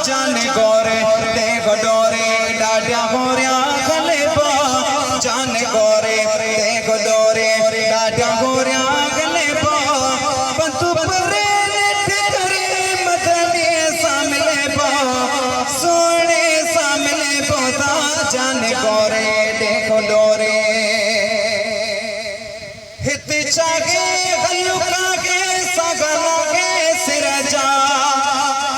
जाने गोरे देख डोरे डाडिया गोरिया गले पा जाने गोरे देख डोरे डाडिया गोरिया गले पा पंतु परे नेट करे मदनी सामले पा सोने सामले पोता जाने गोरे देख डोरे हित चागे हल्लुका के सगला के सिरजा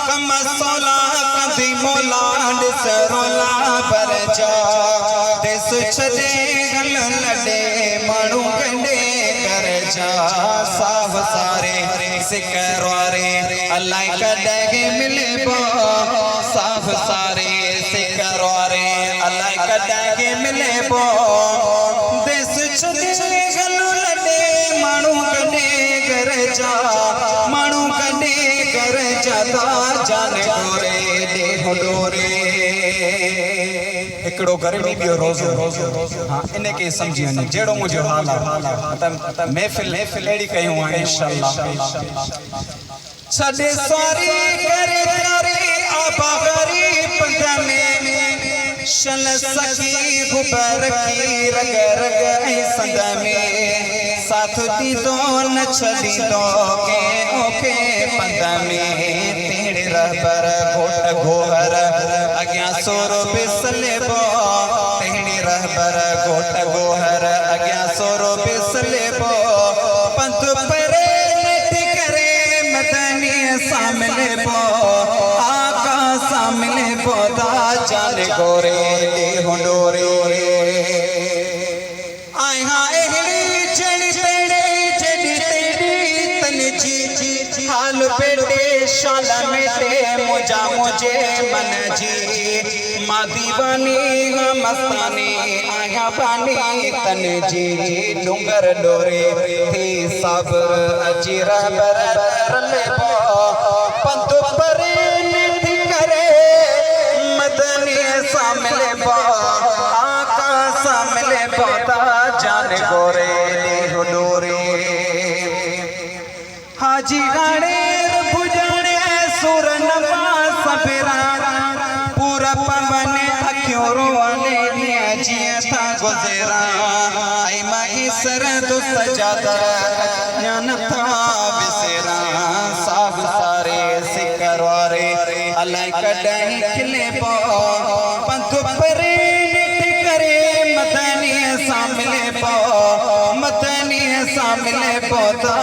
कमसोला कदी मोला डिसरोला परजा देस छदे गल लडे माणू कंडे करजा साफ सारे सिकरवारे अल्लाह कदे मिले बो साफ सारे सिकरवारे अल्लाह कदे मिले बो देस छदे गल लडे माणू कंडे करजा माणू कंडे करजा जाने गोरे देख डोरे एकड़ो घर में बियो रोज़ो हां इने के समझी ने जेड़ो मुझे हाल है महफिल एड़ी कयूं इंशाअल्लाह छडे सारी करे तारी आपा गरीब में शन सखी गुबर की रग रग ऐ संग में साथ दी दो न छदी दो के ओके पंद में तेरे रहबर घोट घोहर अग्या सोरो बिसले बो तेरे रहबर घोट घोहर अग्या सोरो बिसले बो पंत परे नेट करे मदनी सामने बो आका सामने बोदा जाने गोरे होंडोरे आय हाय हाल पेटे शाल मेटे मुझा मुझे मन जी मादी बनी मस्तानी आया बनी तन जी डूंगर डोरे थी सब्र अजी रहबर रले पो पंत परे निठ करे मदनी सामले पो आका सामले पोता जाने गोरे डोरे हाजी गाड़े भुजाने सुर नवास फिरा पूरा पवन अखियों रोने दिया जिया था गुजरा आई माही सर तो सजादा ज्ञान था विसेरा साफ सारे सिकरवारे अल्लाह कडाई खिले पो पंतु परे निट करे मदनी सामले पो मदनी सामले पोता